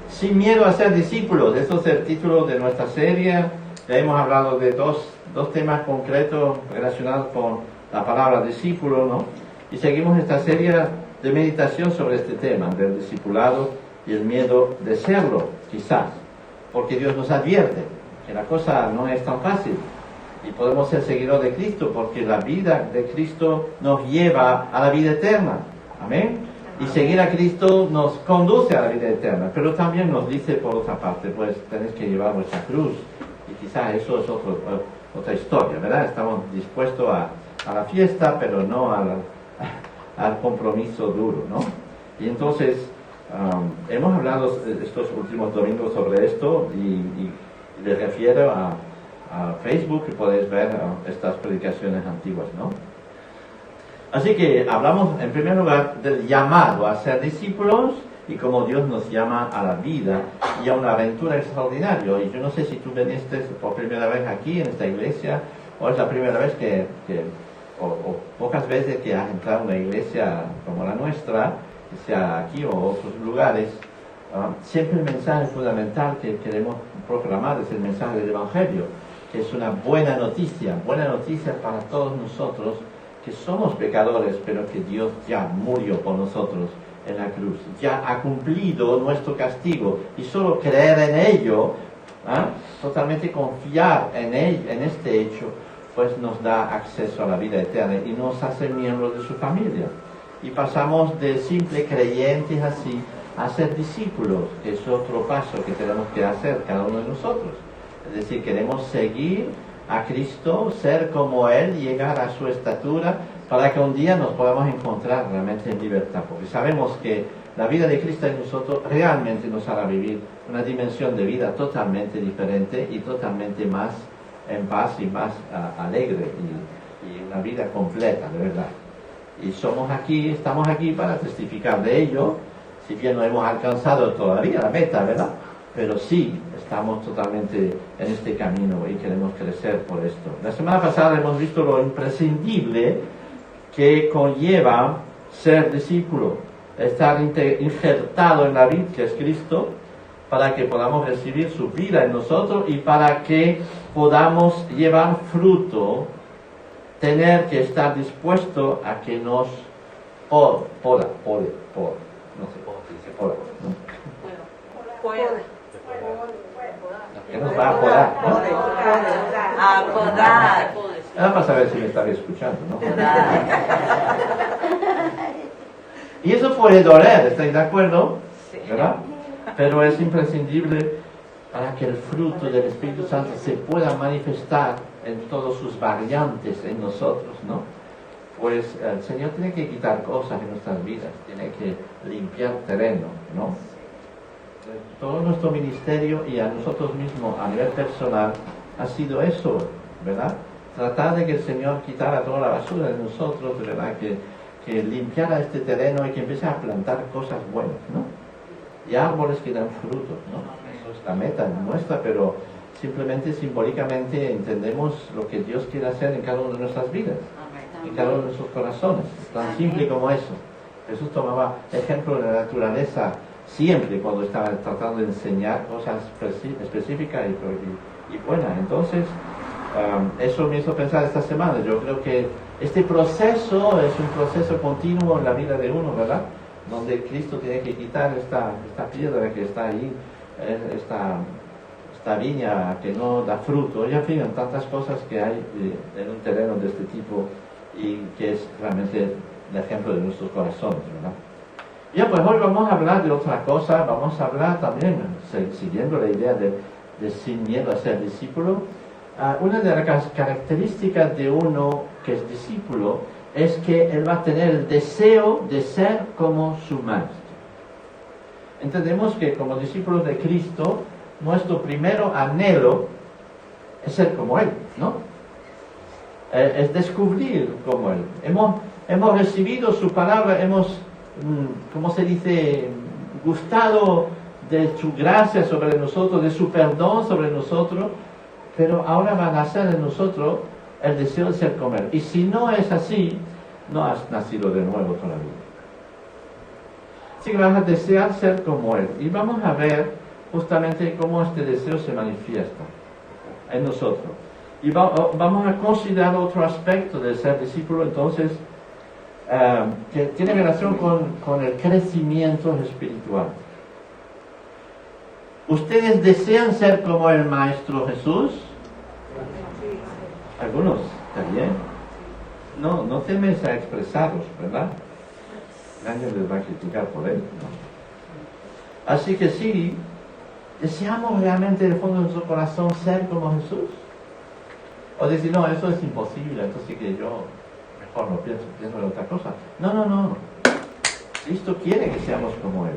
Sin miedo a ser discípulos, eso es el título de nuestra serie. Ya hemos hablado de dos temas concretos relacionados con la palabra discípulo, ¿no? Y seguimos esta serie de meditación sobre este tema, del discipulado y el miedo de serlo, quizás. Porque Dios nos advierte que la cosa no es tan fácil. Y podemos ser seguidores de Cristo porque la vida de Cristo nos lleva a la vida eterna. Amén. Y seguir a Cristo nos conduce a la vida eterna, pero también nos dice por otra parte, pues tenéis que llevar vuestra cruz. Y quizás eso es otra historia, ¿verdad? Estamos dispuestos a la fiesta, pero no al compromiso duro, ¿no? Y entonces, hemos hablado estos últimos domingos sobre esto y les refiero a Facebook, que podéis ver estas predicaciones antiguas, ¿no? Así que hablamos en primer lugar del llamado a ser discípulos y cómo Dios nos llama a la vida y a una aventura extraordinaria. Y yo no sé si tú viniste por primera vez aquí en esta iglesia o es la primera vez o pocas veces que has entrado a una iglesia como la nuestra, sea aquí o otros lugares. Siempre el mensaje fundamental que queremos proclamar es el mensaje del Evangelio, que es una buena noticia para todos nosotros, que somos pecadores, pero que Dios ya murió por nosotros en la cruz, ya ha cumplido nuestro castigo, y solo creer en ello, totalmente confiar en este hecho, pues nos da acceso a la vida eterna y nos hace miembros de su familia. Y pasamos de simple creyentes así a ser discípulos, que es otro paso que tenemos que hacer cada uno de nosotros. Es decir, queremos seguir a Cristo, ser como Él, llegar a su estatura, para que un día nos podamos encontrar realmente en libertad, porque sabemos que la vida de Cristo en nosotros realmente nos hará vivir una dimensión de vida totalmente diferente y totalmente más en paz y más alegre y una vida completa, de verdad. Y estamos aquí para testificar de ello, si bien no hemos alcanzado todavía la meta, ¿verdad? Pero sí, estamos totalmente en este camino y queremos crecer por esto. La semana pasada hemos visto lo imprescindible que conlleva ser discípulo, estar injertado en la vid, que es Cristo, para que podamos recibir su vida en nosotros y para que podamos llevar fruto, tener que estar dispuesto a que nos poda, que nos va a podar, ¿no? A podar. Nada para saber si me estaba escuchando, ¿no? Y eso puede doler, ¿estáis de acuerdo? ¿Verdad? Pero es imprescindible para que el fruto del Espíritu Santo se pueda manifestar en todas sus variantes en nosotros, ¿no? Pues el Señor tiene que quitar cosas en nuestras vidas, tiene que limpiar terreno, ¿no? Todo nuestro ministerio y a nosotros mismos a nivel personal ha sido eso, ¿verdad? Tratar de que el Señor quitara toda la basura de nosotros, ¿verdad? Que limpiara este terreno y que empiece a plantar cosas buenas, ¿no? Y árboles que dan frutos, ¿no? Eso es la meta nuestra, pero simplemente simbólicamente entendemos lo que Dios quiere hacer en cada una de nuestras vidas, en cada uno de nuestros corazones. Tan simple como eso. Jesús tomaba ejemplo de la naturaleza siempre cuando estaba tratando de enseñar cosas específicas y buenas. Entonces, eso me hizo pensar esta semana. Yo creo que este proceso es un proceso continuo en la vida de uno, ¿verdad? Donde Cristo tiene que quitar esta piedra que está ahí, esta viña que no da fruto, y en fin, tantas cosas que hay en un terreno de este tipo y que es realmente el ejemplo de nuestros corazones, ¿verdad? Ya, pues hoy vamos a hablar de otra cosa. Vamos a hablar también, siguiendo la idea de sin miedo a ser discípulo. Una de las características de uno que es discípulo es que él va a tener el deseo de ser como su maestro. Entendemos que como discípulos de Cristo, nuestro primero anhelo es ser como Él, ¿no? Es descubrir como Él. Hemos recibido su palabra, hemos, ¿cómo se dice?, gustado de su gracia sobre nosotros, de su perdón sobre nosotros, pero ahora va a nacer en nosotros el deseo de ser como Él. Y si no es así, no has nacido de nuevo todavía. Así que vas a desear ser como Él. Y vamos a ver justamente cómo este deseo se manifiesta en nosotros. Y vamos a considerar otro aspecto de ser discípulo, entonces, que tiene relación con el crecimiento espiritual. ¿Ustedes desean ser como el Maestro Jesús? Algunos, ¿está bien? No temes a expresarlos, ¿verdad? Nadie les va a criticar por él, ¿no? Así que sí, ¿deseamos realmente en el fondo de nuestro corazón ser como Jesús? O decir, no, eso es imposible, entonces que yo mejor no pienso en otra cosa. No. Cristo quiere que seamos como Él.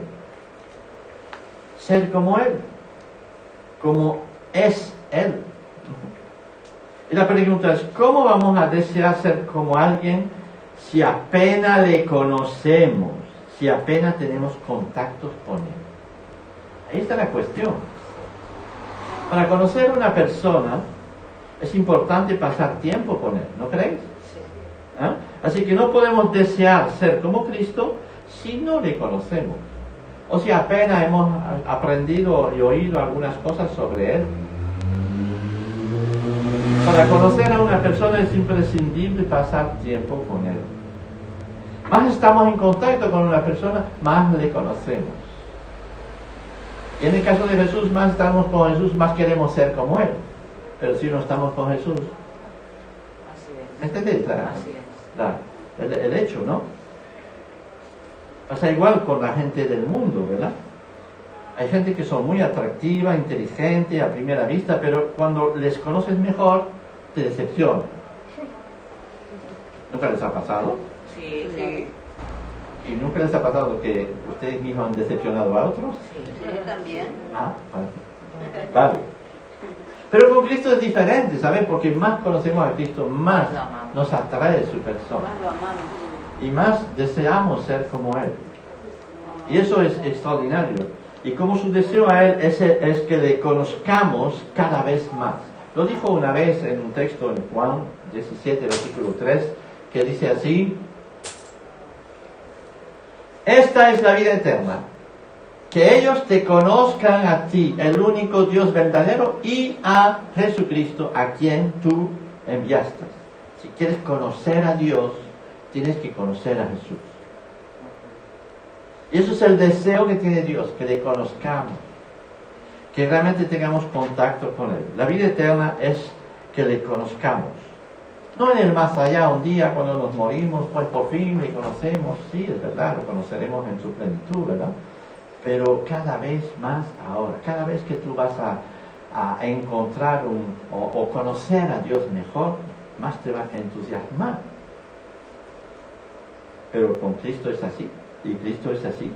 Ser como Él, como es Él. Y la pregunta es, ¿cómo vamos a desear ser como alguien si apenas le conocemos, si apenas tenemos contactos con Él? Ahí está la cuestión. Para conocer a una persona es importante pasar tiempo con Él, ¿no creéis? ¿Ah? Así que no podemos desear ser como Cristo si no le conocemos, o si apenas hemos aprendido y oído algunas cosas sobre Él. Para conocer a una persona es imprescindible pasar tiempo con Él. Más estamos en contacto con una persona, más le conocemos. Y en el caso de Jesús, más estamos con Jesús, más queremos ser como Él. Pero si no estamos con Jesús, ¿entendéis el hecho, no? Pasa igual con la gente del mundo, ¿verdad? Hay gente que son muy atractiva, inteligente a primera vista, pero cuando les conoces mejor, te decepcionan. ¿Nunca les ha pasado? Sí. ¿Y nunca les ha pasado que ustedes mismos han decepcionado a otros? Sí, también. Vale. Pero con Cristo es diferente, ¿sabes? Porque más conocemos a Cristo, más nos atrae su persona. Y más deseamos ser como Él. Y eso es extraordinario. Y como su deseo a Él es que le conozcamos cada vez más. Lo dijo una vez en un texto en Juan 17, versículo 3, que dice así: esta es la vida eterna, que ellos te conozcan a ti, el único Dios verdadero, y a Jesucristo, a quien tú enviaste. Si quieres conocer a Dios, tienes que conocer a Jesús. Y eso es el deseo que tiene Dios, que le conozcamos, que realmente tengamos contacto con Él. La vida eterna es que le conozcamos. No en el más allá, un día cuando nos morimos, pues por fin le conocemos. Sí, es verdad, lo conoceremos en su plenitud, ¿verdad? Pero cada vez más ahora, cada vez que tú vas a encontrar o conocer a Dios mejor, más te va a entusiasmar. Pero con Cristo es así, y Cristo es así.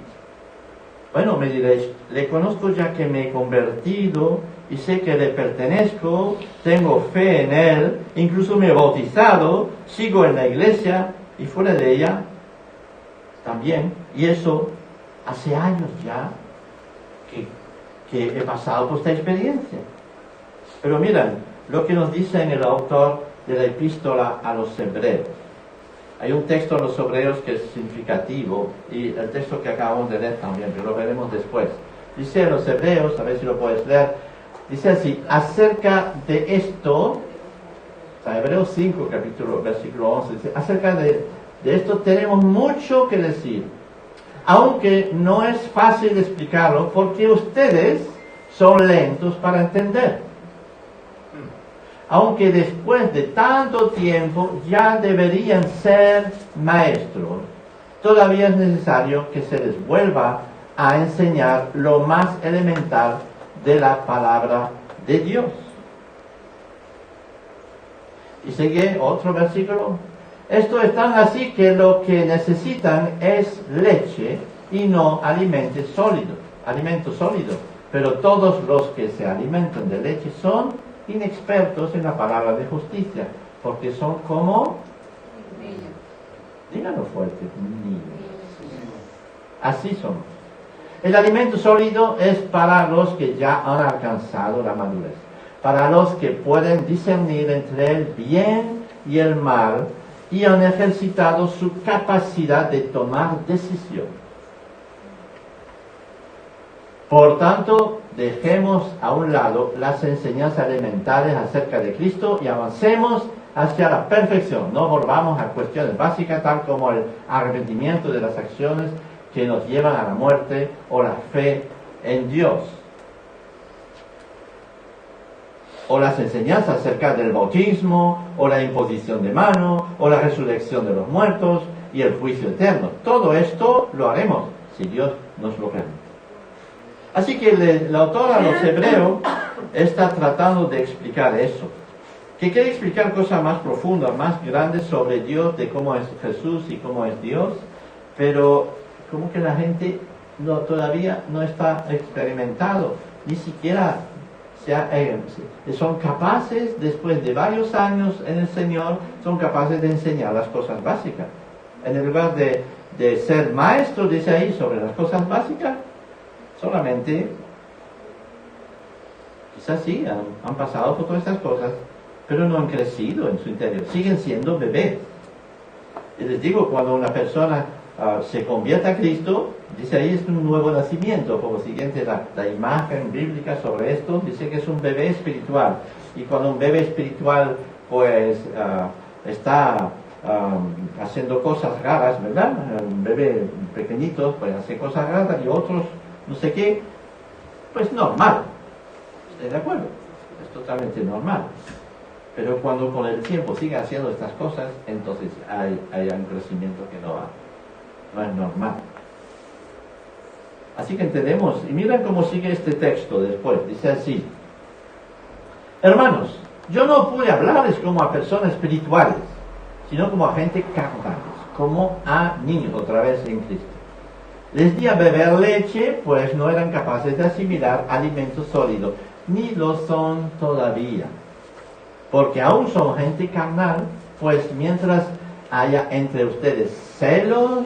Bueno, me diréis, le conozco ya que me he convertido y sé que le pertenezco, tengo fe en Él, incluso me he bautizado, sigo en la iglesia y fuera de ella también, y eso hace años ya que he pasado por esta experiencia. Pero miren lo que nos dice en el autor de la epístola a los Hebreos. Hay un texto en los Hebreos que es significativo, y el texto que acabamos de leer también, pero lo veremos después. Dice en los Hebreos, a ver si lo puedes leer, dice así: acerca de esto, o sea, Hebreos 5, versículo 11, dice, acerca de esto tenemos mucho que decir, aunque no es fácil explicarlo, porque ustedes son lentos para entender. Aunque después de tanto tiempo ya deberían ser maestros, todavía es necesario que se les vuelva a enseñar lo más elemental de la palabra de Dios. Y sigue otro versículo. Esto es tan así que lo que necesitan es leche y no alimento sólido. Pero todos los que se alimentan de leche son inexpertos en la palabra de justicia, porque son como niños. Díganlo fuerte, niños. Así somos. El alimento sólido es para los que ya han alcanzado la madurez, para los que pueden discernir entre el bien y el mal y han ejercitado su capacidad de tomar decisión. Por tanto, dejemos a un lado las enseñanzas elementales acerca de Cristo y avancemos hacia la perfección. No volvamos a cuestiones básicas tal como el arrepentimiento de las acciones que nos llevan a la muerte o la fe en Dios. O las enseñanzas acerca del bautismo, o la imposición de mano, o la resurrección de los muertos y el juicio eterno. Todo esto lo haremos si Dios nos lo permite. Así que el autor a los hebreos está tratando de explicar eso. Que quiere explicar cosas más profundas, más grandes sobre Dios, de cómo es Jesús y cómo es Dios, pero como que la gente todavía no está experimentado, ni siquiera son capaces, después de varios años en el Señor, son capaces de enseñar las cosas básicas. En el lugar de ser maestro, dice ahí, sobre las cosas básicas, solamente, quizás sí, han pasado por todas estas cosas, pero no han crecido en su interior, siguen siendo bebés. Y les digo, cuando una persona se convierte a Cristo, dice ahí es un nuevo nacimiento. Como siguiente la imagen bíblica sobre esto, dice que es un bebé espiritual. Y cuando un bebé espiritual pues está haciendo cosas raras, ¿verdad? Un bebé pequeñito pues hace cosas raras y otros no sé qué, pues normal. ¿Estoy de acuerdo? Es totalmente normal. Pero cuando con el tiempo sigue haciendo estas cosas, entonces hay un crecimiento que no es normal. Así que entendemos, y miren cómo sigue este texto después, dice así: hermanos, yo no pude hablarles como a personas espirituales, sino como a gente carnales, como a niños, otra vez en Cristo. Les di a beber leche, pues no eran capaces de asimilar alimento sólido, ni lo son todavía, porque aún son gente carnal, pues mientras haya entre ustedes celos,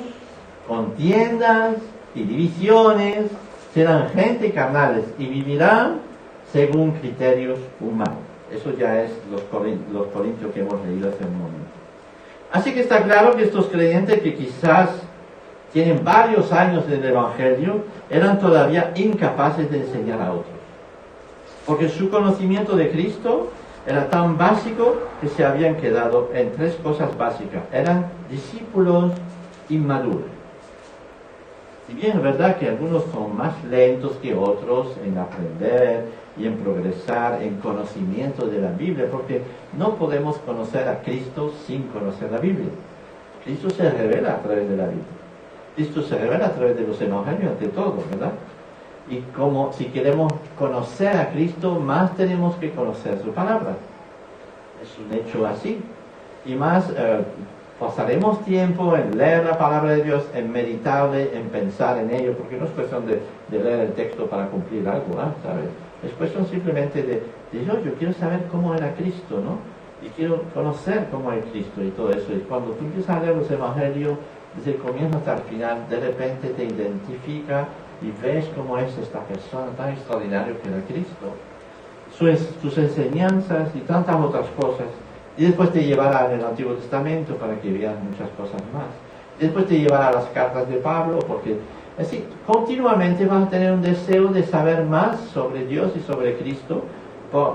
contiendas y divisiones, serán gente carnales y vivirán según criterios humanos. Eso ya es los Corintios que hemos leído hace un momento. Así que está claro que estos creyentes que quizás tienen varios años en el Evangelio, eran todavía incapaces de enseñar a otros. Porque su conocimiento de Cristo era tan básico que se habían quedado en tres cosas básicas. Eran discípulos inmaduros. Si bien es verdad que algunos son más lentos que otros en aprender y en progresar en conocimiento de la Biblia, porque no podemos conocer a Cristo sin conocer la Biblia. Cristo se revela a través de la Biblia. Cristo se revela a través de los evangelios, ante todo, ¿verdad? Y como si queremos conocer a Cristo, más tenemos que conocer su palabra. Es un hecho así. Y más pasaremos tiempo en leer la palabra de Dios, en meditarle, en pensar en ello, porque no es cuestión de leer el texto para cumplir algo, ¿sabes? Es cuestión simplemente de yo quiero saber cómo era Cristo, ¿no? Y quiero conocer cómo es Cristo y todo eso. Y cuando tú empiezas a leer los evangelios, desde el comienzo hasta el final, de repente te identifica y ves cómo es esta persona tan extraordinaria que era Cristo, sus enseñanzas y tantas otras cosas. Y después te llevará en el Antiguo Testamento para que veas muchas cosas más. Y después te llevará a las cartas de Pablo, porque así continuamente vas a tener un deseo de saber más sobre Dios y sobre Cristo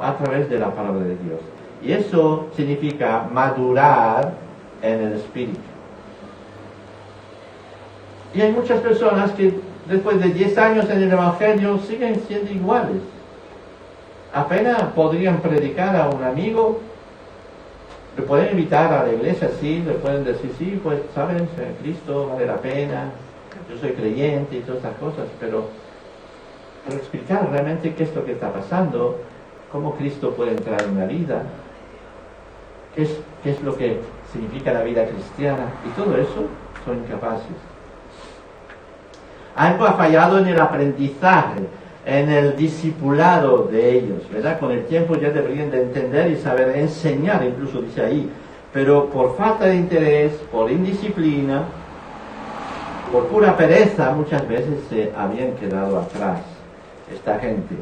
a través de la palabra de Dios. Y eso significa madurar en el Espíritu. Y hay muchas personas que después de 10 años en el Evangelio siguen siendo iguales. Apenas podrían predicar a un amigo, le pueden invitar a la iglesia, sí, le pueden decir, sí, pues, ¿sabes? Cristo vale la pena, yo soy creyente y todas esas cosas, pero explicar realmente qué es lo que está pasando, cómo Cristo puede entrar en la vida, qué es lo que significa la vida cristiana, y todo eso son incapaces. Algo ha fallado en el aprendizaje, en el discipulado de ellos, ¿verdad? Con el tiempo ya deberían de entender y saber enseñar, incluso dice ahí, pero por falta de interés, por indisciplina, por pura pereza, muchas veces se habían quedado atrás esta gente.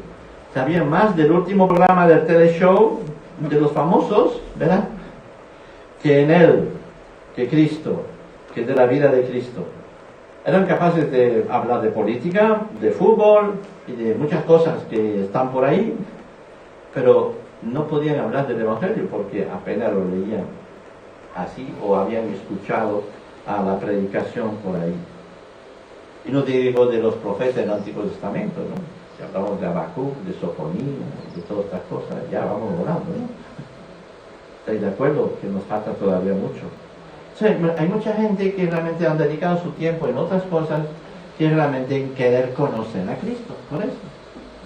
Sabían más del último programa del teleshow, de los famosos, ¿verdad? Que en él, que Cristo, que de la vida de Cristo. Eran capaces de hablar de política, de fútbol y de muchas cosas que están por ahí, pero no podían hablar del Evangelio porque apenas lo leían así o habían escuchado a la predicación por ahí. Y no te digo de los profetas del Antiguo Testamento, ¿no? Si hablamos de Habacuc, de Sofonía, de todas estas cosas, ya vamos volando, ¿no? ¿Estáis de acuerdo? Que nos falta todavía mucho. O sea, hay mucha gente que realmente han dedicado su tiempo en otras cosas que realmente en querer conocer a Cristo. Por eso.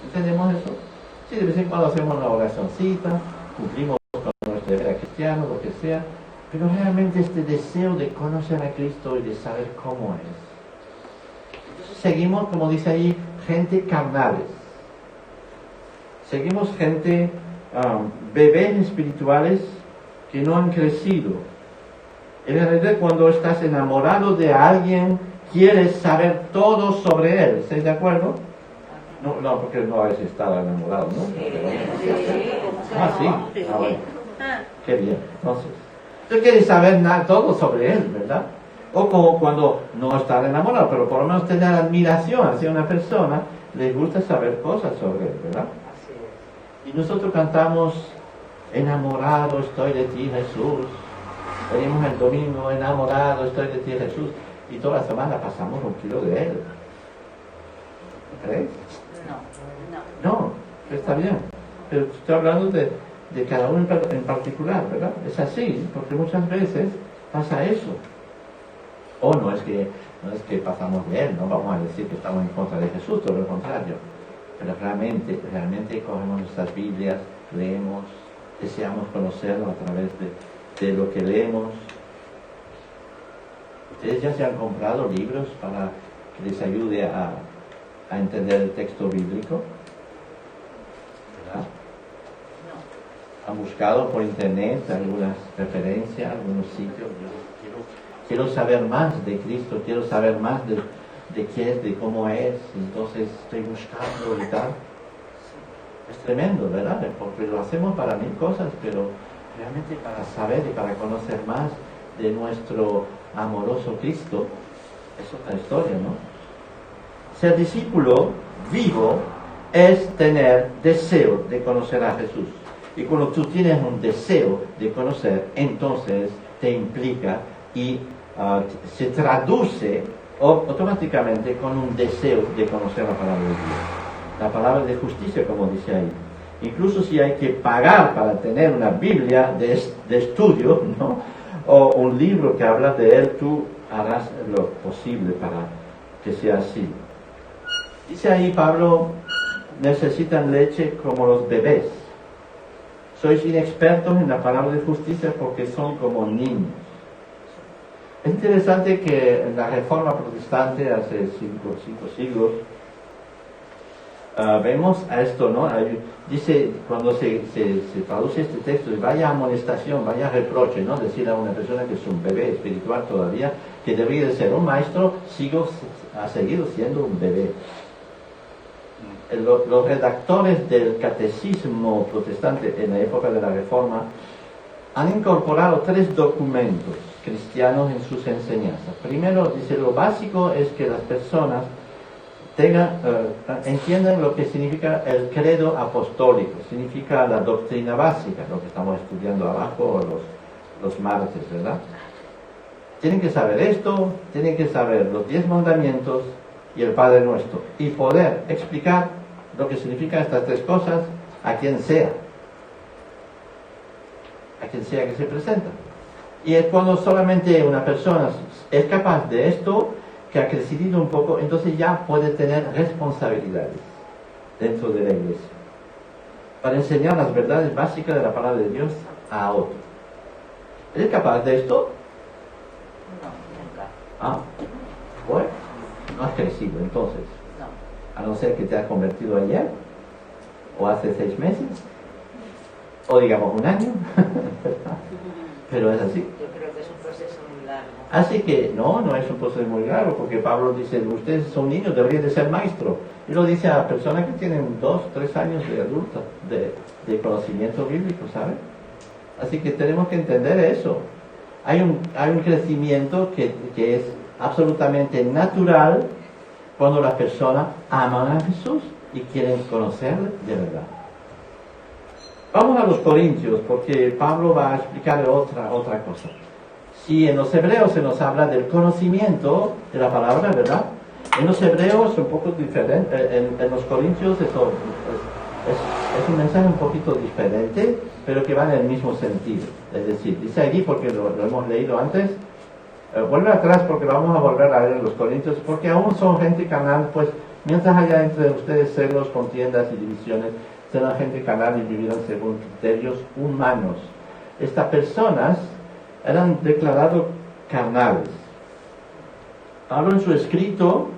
¿Entendemos eso? Sí, de vez en cuando hacemos una oracioncita, cumplimos con nuestro deber cristiano, lo que sea, pero realmente este deseo de conocer a Cristo y de saber cómo es. Entonces seguimos, como dice ahí, gente carnales. Seguimos gente, bebés espirituales que no han crecido. En realidad, cuando estás enamorado de alguien, quieres saber todo sobre él. ¿Estáis de acuerdo? No, porque no habéis estado enamorado, ¿no? Sí. Bueno. Qué bien. Entonces, tú quieres saber todo sobre él, ¿verdad? O como cuando no estás enamorado, pero por lo menos tener admiración hacia una persona, les gusta saber cosas sobre él, ¿verdad? Y nosotros cantamos, enamorado estoy de ti, Jesús. Venimos el domingo, enamorado estoy de ti, Jesús. Y toda la semana pasamos un kilo de él. ¿Crees? No, está bien. Pero estoy hablando de cada uno en particular, ¿verdad? Es así, porque muchas veces pasa eso. O no es que pasamos de él, no vamos a decir que estamos en contra de Jesús, todo lo contrario. Pero realmente cogemos nuestras Biblias, leemos, deseamos conocerlo a través de lo que leemos. ¿Ustedes ya se han comprado libros para que les ayude a entender el texto bíblico? ¿Verdad? ¿Han buscado por internet algunas referencias, algunos sitios? Quiero saber más de Cristo, quiero saber más de qué es, de cómo es, entonces estoy buscando y tal. Es tremendo, ¿verdad? Porque lo hacemos para mil cosas, pero realmente para saber y para conocer más de nuestro amoroso Cristo es otra historia, ¿no? Ser discípulo vivo es tener deseo de conocer a Jesús. Y cuando tú tienes un deseo de conocer, entonces te implica y se traduce automáticamente con un deseo de conocer la palabra de Dios. La palabra de justicia, como dice ahí. Incluso si hay que pagar para tener una Biblia de estudio, ¿no? O un libro que habla de él, tú harás lo posible para que sea así. Dice ahí Pablo, necesitan leche como los bebés. Sois inexpertos en la palabra de justicia porque son como niños. Es interesante que en la Reforma Protestante hace cinco siglos vemos a esto, ¿no? Dice, cuando se traduce este texto, vaya amonestación, vaya reproche, ¿no? Decir a una persona que es un bebé espiritual todavía, que debería de ser un maestro, ha seguido siendo un bebé. Los redactores del catecismo protestante en la época de la Reforma han incorporado 3 documentos cristianos en sus enseñanzas. Primero, dice, lo básico es que las personas entiendan lo que significa el credo apostólico, significa la doctrina básica, lo que estamos estudiando abajo los martes, ¿verdad? Tienen que saber esto, tienen que saber los 10 mandamientos y el Padre Nuestro, y poder explicar lo que significan estas 3 cosas a quien sea que se presenta. Y es cuando solamente una persona es capaz de esto, que ha crecido un poco, entonces ya puede tener responsabilidades dentro de la iglesia para enseñar las verdades básicas de la palabra de Dios a otros. ¿Eres capaz de esto? No, nunca. Bueno, no has crecido entonces. No. A no ser que te has convertido ayer, o hace 6 meses, o digamos 1 año. Pero es así. Yo creo que es un proceso muy largo. Así que no es un proceso muy largo, porque Pablo dice, ustedes son niños, deberían de ser maestros. Y lo dice a personas que tienen 2, 3 años de adulta, de conocimiento bíblico, ¿saben? Así que tenemos que entender eso. Hay un crecimiento que es absolutamente natural cuando las personas aman a Jesús y quieren conocerle de verdad. Vamos a los Corintios, porque Pablo va a explicar otra cosa. Si en los hebreos se nos habla del conocimiento de la palabra, ¿verdad? En los hebreos un poco diferente, en los Corintios eso es un mensaje un poquito diferente, pero que va en el mismo sentido. Es decir, dice allí, porque lo hemos leído antes, vuelve atrás porque lo vamos a volver a leer en los Corintios, porque aún son gente carnal, pues mientras haya entre ustedes celos, contiendas y divisiones, serán gente carnal y vivirán según criterios humanos. Estas personas eran declarados carnales. Pablo en su escrito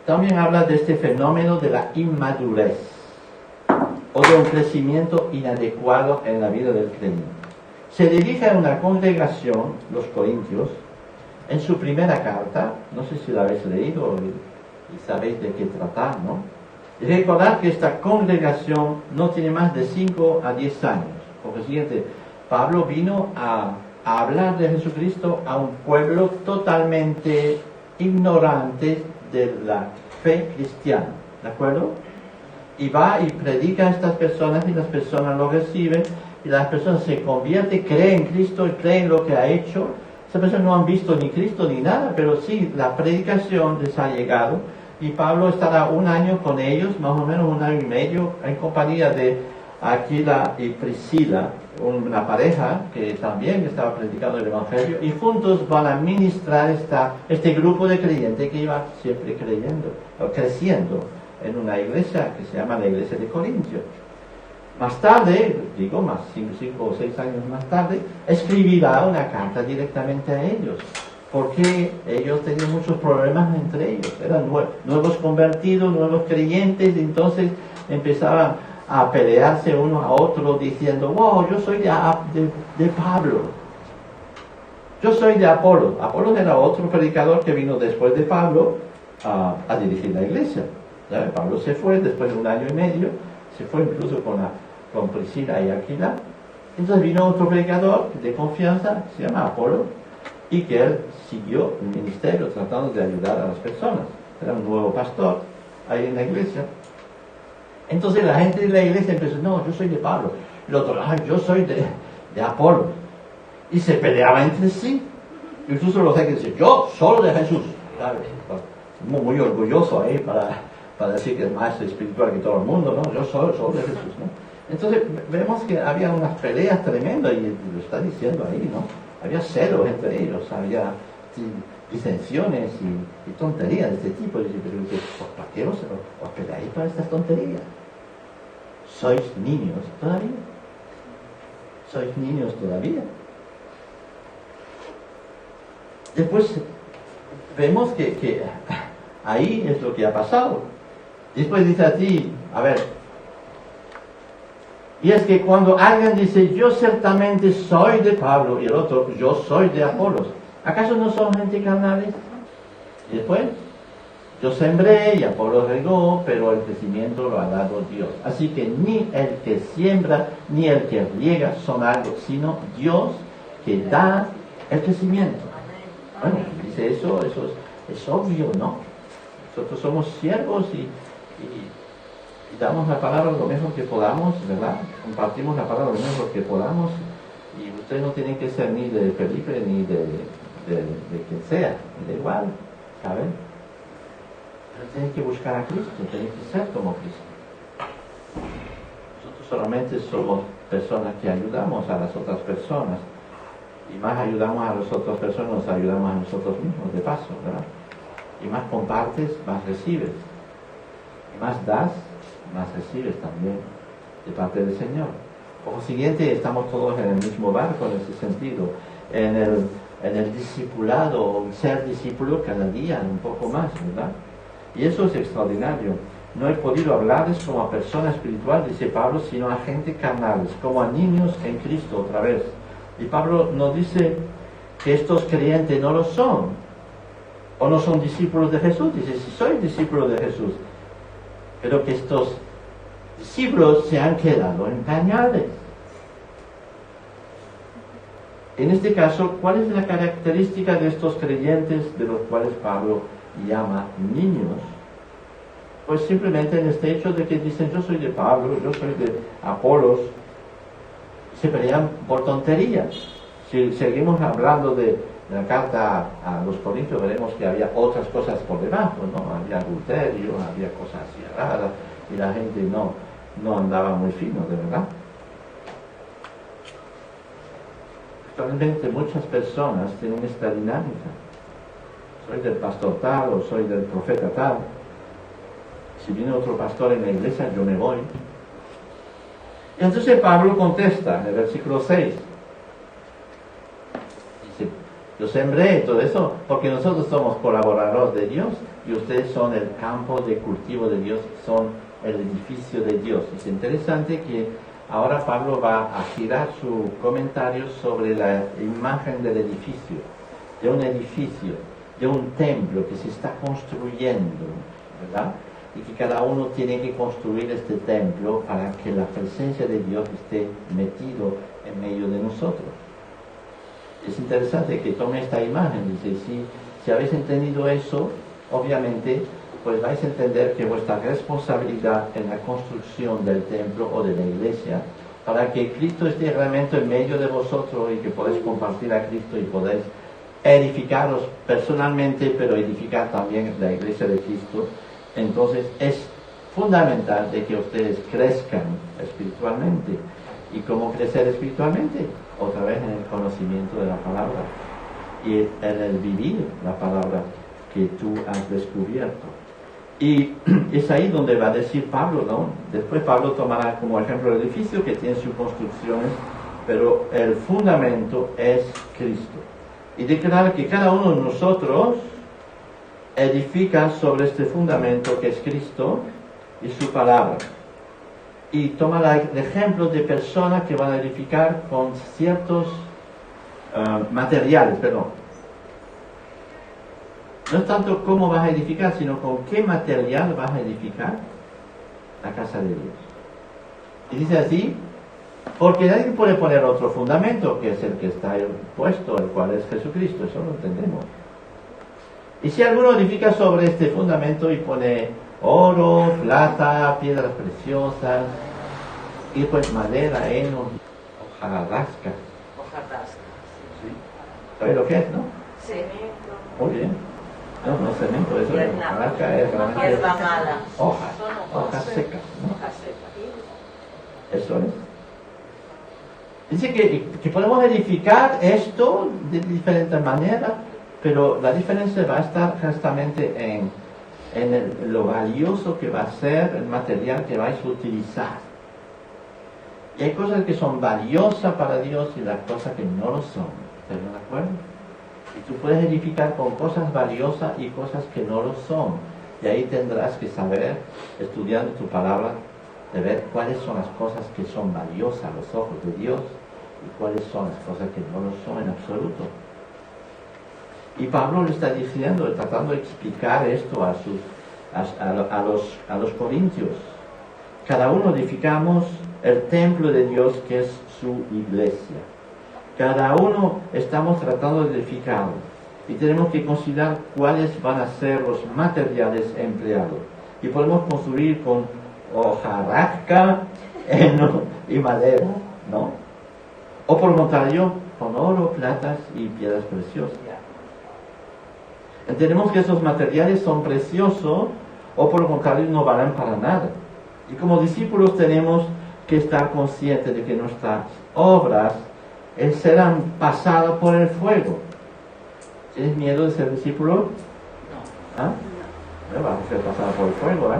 también habla de este fenómeno de la inmadurez o de un crecimiento inadecuado en la vida del creyente. Se dirige a una congregación, los Corintios, en su primera carta, no sé si la habéis leído y sabéis de qué tratar, ¿no? Y recordad que esta congregación no tiene más de 5 a 10 años. Por lo siguiente, Pablo vino a hablar de Jesucristo a un pueblo totalmente ignorante de la fe cristiana, ¿de acuerdo? Y va y predica a estas personas y las personas lo reciben y las personas se convierten, creen en Cristo y creen lo que ha hecho. Esas personas no han visto ni Cristo ni nada, pero sí, la predicación les ha llegado y Pablo estará 1 año con ellos, más o menos 1 año y medio, en compañía de Aquila y Priscila, una pareja que también estaba predicando el Evangelio, y juntos van a ministrar este grupo de creyentes que iba siempre creciendo en una iglesia que se llama la iglesia de Corintios. Más tarde, más 5 o 6 años más tarde, escribirá una carta directamente a ellos, porque ellos tenían muchos problemas entre ellos, eran nuevos convertidos, nuevos creyentes, y entonces empezaban a pelearse uno a otro diciendo, wow, yo soy de Pablo, yo soy de Apolo. Apolo era otro predicador que vino después de Pablo a dirigir la iglesia. Pablo se fue después de 1 año y medio, se fue incluso con Priscila y Aquila. Entonces vino otro predicador de confianza, se llama Apolo, y que él siguió el ministerio tratando de ayudar a las personas. Era un nuevo pastor ahí en la iglesia. Entonces la gente de la iglesia empezó, no, yo soy de Pablo. El otro, yo soy de Apolo. Y se peleaba entre sí. Incluso los que decían, yo solo de Jesús. ¿Sabes? Muy orgulloso ahí para decir que es más espiritual que todo el mundo, ¿no? Yo solo de Jesús, ¿no? Entonces vemos que había unas peleas tremendas, y lo está diciendo ahí, ¿no? Había celos entre ellos, había disensiones y tonterías de este tipo. Y dice, pero ¿para qué os peleáis para estas tonterías? ¿Sois niños todavía? ¿Sois niños todavía? Después vemos que ahí es lo que ha pasado. Después dice a ti, a ver, y es que cuando alguien dice, yo ciertamente soy de Pablo, y el otro, yo soy de Apolos, ¿acaso no son gente carnales? Y después, yo sembré y Apolo regó, pero el crecimiento lo ha dado Dios. Así que ni el que siembra ni el que riega son algo, sino Dios que da el crecimiento. Bueno, dice eso es obvio, ¿no? Nosotros somos siervos y damos la palabra lo mejor que podamos, ¿verdad? Compartimos la palabra lo mejor que podamos, y ustedes no tienen que ser ni de Felipe ni de quien sea, da igual, ¿saben? Pero tienen que buscar a Cristo, tienen que ser como Cristo. Nosotros solamente somos personas que ayudamos a las otras personas, y más ayudamos a las otras personas, nos ayudamos a nosotros mismos, de paso, ¿verdad? Y más compartes, más recibes. Y más das, más recibes también de parte del Señor. Por lo siguiente, estamos todos en el mismo barco en ese sentido, en el discipulado, ser discípulo cada día, un poco más, ¿verdad? Y eso es extraordinario. No he podido hablarles como a persona espiritual, dice Pablo, sino a gente carnales, como a niños en Cristo otra vez. Y Pablo nos dice que estos creyentes no lo son, o no son discípulos de Jesús. Dice, si soy discípulo de Jesús, pero que estos discípulos se han quedado en pañales. En este caso, ¿cuál es la característica de estos creyentes de los cuales Pablo llama niños? Pues simplemente en este hecho de que dicen, yo soy de Pablo, yo soy de Apolos, se pelean por tonterías. Si seguimos hablando de la carta a los Corintios, veremos que había otras cosas por debajo, ¿no? Había adulterio, había cosas así raras, y la gente no andaba muy fino, de verdad. Actualmente muchas personas tienen esta dinámica. Soy del pastor tal o soy del profeta tal. Si viene otro pastor en la iglesia, yo me voy. Y entonces Pablo contesta en el versículo 6. Dice, yo sembré todo eso porque nosotros somos colaboradores de Dios y ustedes son el campo de cultivo de Dios, son el edificio de Dios. Es interesante que ahora Pablo va a girar su comentario sobre la imagen del edificio, de un edificio, de un templo que se está construyendo, ¿verdad? Y que cada uno tiene que construir este templo para que la presencia de Dios esté metido en medio de nosotros. Es interesante que tome esta imagen, dice, si habéis entendido eso, obviamente, pues vais a entender que vuestra responsabilidad en la construcción del templo o de la iglesia, para que Cristo esté realmente en medio de vosotros y que podáis compartir a Cristo y podáis edificaros personalmente, pero edificar también la iglesia de Cristo. Entonces es fundamental de que ustedes crezcan espiritualmente. ¿Y cómo crecer espiritualmente? Otra vez en el conocimiento de la palabra y en el vivir la palabra que tú has descubierto. Y es ahí donde va a decir Pablo, ¿no? Después Pablo tomará como ejemplo el edificio que tiene sus construcciones, pero el fundamento es Cristo. Y declarar que cada uno de nosotros edifica sobre este fundamento que es Cristo y su palabra. Y toma el ejemplo de personas que van a edificar con ciertos materiales, perdón. No es tanto cómo vas a edificar, sino con qué material vas a edificar la casa de Dios. Y dice así, porque nadie puede poner otro fundamento que es el que está puesto, el cual es Jesucristo, eso lo entendemos. Y si alguno edifica sobre este fundamento y pone oro, plata, piedras preciosas, y pues madera, heno, hojarasca. Hojarasca. ¿Sí? ¿Sabes lo que es, no? Cemento. Muy bien. No, cemento, eso es hojarasca, es realmente Hierba mala. hojas secas, ¿no? Hojas secas. Eso es. Dice que podemos edificar esto de diferentes maneras, pero la diferencia va a estar justamente en lo valioso que va a ser el material que vais a utilizar. Y hay cosas que son valiosas para Dios y las cosas que no lo son. ¿Están de acuerdo? Y tú puedes edificar con cosas valiosas y cosas que no lo son. Y ahí tendrás que saber, estudiando tu palabra, de ver cuáles son las cosas que son valiosas a los ojos de Dios y cuáles son las cosas que no lo son en absoluto. Y Pablo le está diciendo, tratando de explicar esto a los corintios. Cada uno edificamos el templo de Dios que es su iglesia. Cada uno estamos tratando de edificarlo. Y tenemos que considerar cuáles van a ser los materiales empleados. Y podemos construir con hojarasca, heno y madera, ¿no? O por el contrario, con oro, platas y piedras preciosas. Entendemos que esos materiales son preciosos o por el contrario no valen para nada. Y como discípulos tenemos que estar conscientes de que nuestras obras serán pasadas por el fuego. ¿Tienes miedo de ser discípulo? No. ¿Ah? No, vamos a ser pasados por el fuego, ¿eh?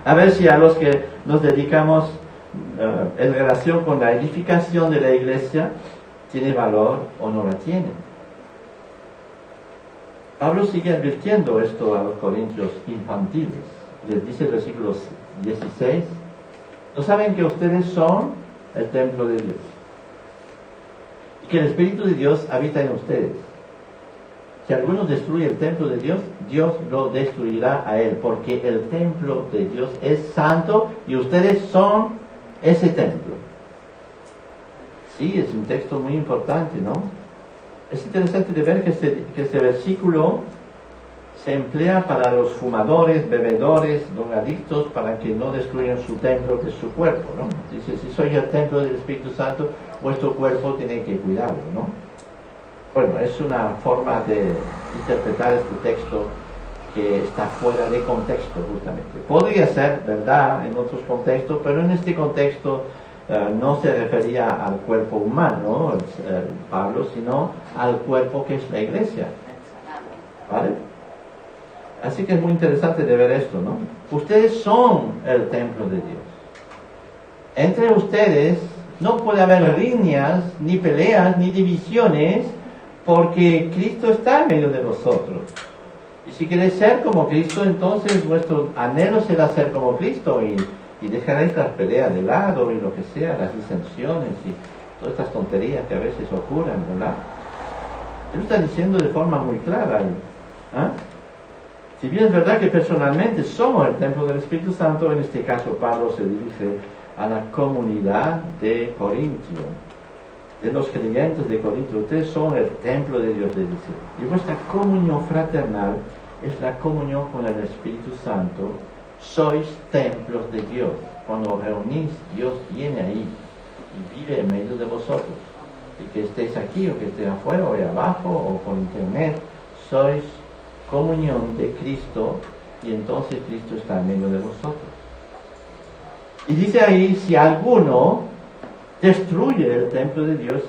A ver si a los que nos dedicamos en relación con la edificación de la iglesia tiene valor o no la tiene. Pablo sigue advirtiendo esto a los corintios infantiles. Les dice el versículo 16, ¿no saben que ustedes son el templo de Dios? Y que el Espíritu de Dios habita en ustedes. Si alguno destruye el templo de Dios, Dios lo destruirá a él, porque el templo de Dios es santo y ustedes son ese templo. Sí, es un texto muy importante, ¿no? Es interesante de ver que este versículo se emplea para los fumadores, bebedores, drogadictos, para que no destruyan su templo, que es su cuerpo, ¿no? Dice, si soy el templo del Espíritu Santo, vuestro cuerpo tiene que cuidarlo, ¿no? Bueno, es una forma de interpretar este texto que está fuera de contexto, justamente. Podría ser verdad en otros contextos, pero en este contexto no se refería al cuerpo humano, Pablo, sino al cuerpo que es la iglesia. ¿Vale? Así que es muy interesante de ver esto, ¿no? Ustedes son el templo de Dios. Entre ustedes no puede haber riñas, ni peleas, ni divisiones, porque Cristo está en medio de vosotros. Y si queréis ser como Cristo, entonces vuestro anhelo será ser como Cristo y dejaréis las peleas de lado y lo que sea, las disensiones y todas estas tonterías que a veces ocurren, ¿verdad? Él está diciendo de forma muy clara. Si bien es verdad que personalmente somos el templo del Espíritu Santo, en este caso Pablo se dirige a la comunidad de Corintio, de los creyentes de Corintio. Ustedes son el templo de Dios, le dice. Y vuestra comunión fraternal es la comunión con el Espíritu Santo. Sois templos de Dios. Cuando os reunís, Dios viene ahí y vive en medio de vosotros. Y que estéis aquí o que estéis afuera o ahí abajo o por internet, sois comunión de Cristo y entonces Cristo está en medio de vosotros. Y dice ahí, si alguno destruye el templo de Dios,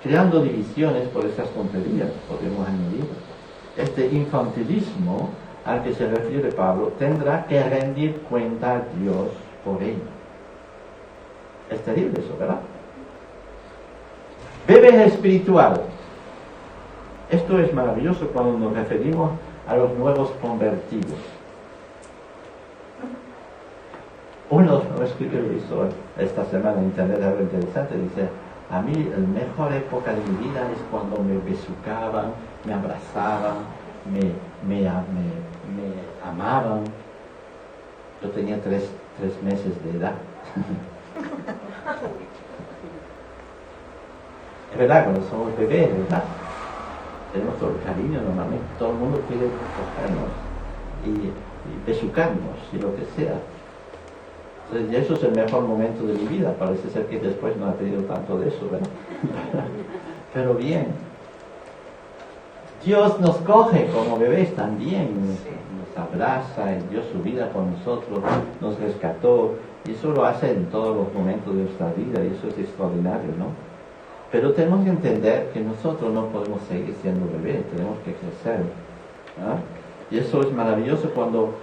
creando divisiones por esas tonterías, podemos añadir, este infantilismo al que se refiere Pablo, tendrá que rendir cuenta a Dios por ello. Es terrible eso, ¿verdad? Bebé espiritual. Esto es maravilloso cuando nos referimos a los nuevos convertidos. Uno escribe lo hizo esta semana en internet, algo interesante, dice, a mí la mejor época de mi vida es cuando me besucaban, me abrazaban, me amaban. Yo tenía tres meses de edad. Es verdad, cuando somos bebés, ¿verdad? Tenemos todo el cariño normalmente, todo el mundo quiere cogernos y besucarnos y lo que sea. Entonces, y eso es el mejor momento de mi vida. Parece ser que después no ha tenido tanto de eso, ¿verdad? Pero bien, Dios nos coge como bebés también, nos abraza y dio su vida por nosotros, nos rescató, y eso lo hace en todos los momentos de nuestra vida, y eso es extraordinario, ¿no? Pero tenemos que entender que nosotros no podemos seguir siendo bebés, tenemos que crecer, ¿no? Y eso es maravilloso cuando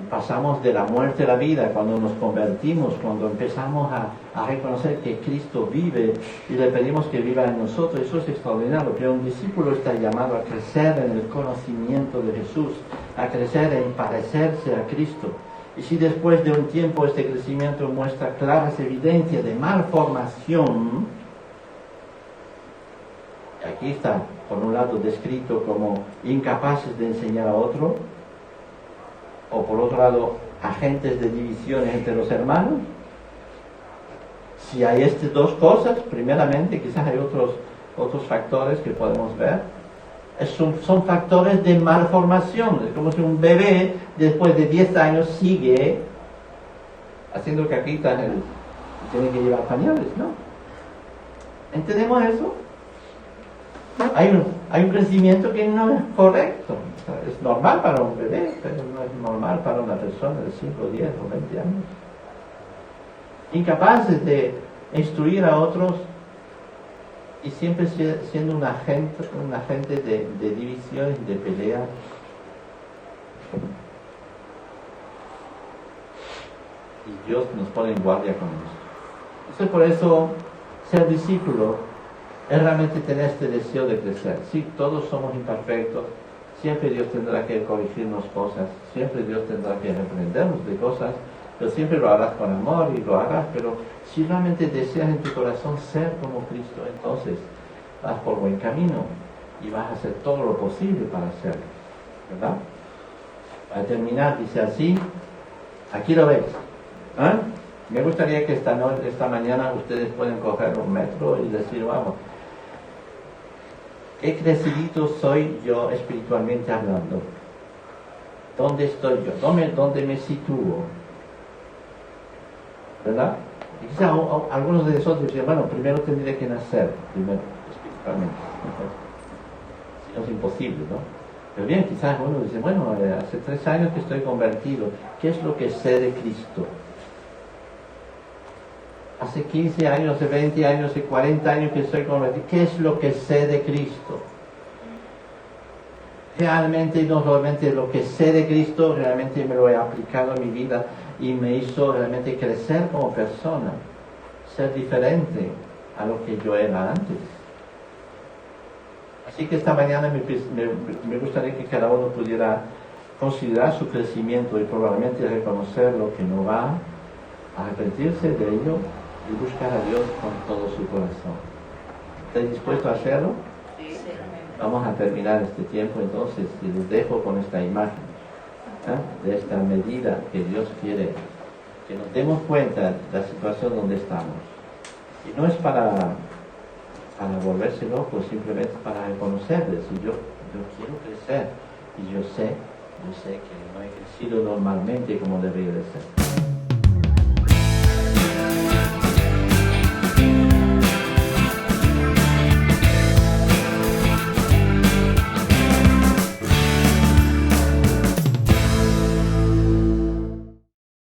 pasamos de la muerte a la vida, cuando nos convertimos, cuando empezamos a reconocer que Cristo vive y le pedimos que viva en nosotros. Eso es extraordinario, pero un discípulo está llamado a crecer en el conocimiento de Jesús, a crecer en parecerse a Cristo. Y si después de un tiempo este crecimiento muestra claras evidencias de malformación, aquí está, por un lado, descrito como incapaces de enseñar a otro, o por otro lado, agentes de divisiones entre los hermanos. Si hay estas dos cosas, primeramente, quizás hay otros factores que podemos ver. Son factores de malformación. Es como si un bebé, después de 10 años, sigue haciendo caquitas y tiene que llevar pañales, ¿no? ¿Entendemos eso? Hay un crecimiento que no es correcto. O sea, es normal para un bebé, pero no es normal para una persona de 5, 10 o 20 años. Incapaces de instruir a otros y siempre siendo un agente de divisiones, de peleas. Y Dios nos pone en guardia con esto. Entonces, por eso, ser discípulo es realmente tener este deseo de crecer. Sí, todos somos imperfectos, siempre Dios tendrá que corregirnos cosas, siempre Dios tendrá que reprendernos de cosas, pero siempre lo harás con amor y lo harás. Pero si realmente deseas en tu corazón ser como Cristo, entonces vas por buen camino y vas a hacer todo lo posible para hacerlo, ¿verdad? Para terminar, dice así, aquí lo ves, Me gustaría que esta mañana ustedes puedan coger un metro y decir, vamos, ¿qué crecidito soy yo espiritualmente hablando? ¿Dónde estoy yo? ¿Dónde me sitúo? ¿Verdad? Y quizá algunos de nosotros dicen, bueno, primero tendría que nacer, primero, espiritualmente. Si no es imposible, ¿no? Pero bien, quizás uno dice, bueno, hace 3 años que estoy convertido, ¿qué es lo que sé de Cristo? Hace 15 años, hace 20 años, hace 40 años que estoy convertido, ¿qué es lo que sé de Cristo? Realmente, no solamente lo que sé de Cristo, realmente me lo he aplicado en mi vida y me hizo realmente crecer como persona, ser diferente a lo que yo era antes. Así que esta mañana me gustaría que cada uno pudiera considerar su crecimiento y probablemente reconocer lo que no va, arrepentirse de ello y buscar a Dios con todo su corazón. ¿Estás dispuesto a hacerlo? Vamos a terminar este tiempo entonces y les dejo con esta imagen de esta medida que Dios quiere que nos demos cuenta de la situación donde estamos. Y no es para volverse locos, simplemente para reconocer, decir yo quiero crecer y yo sé que no he crecido normalmente como debería de ser.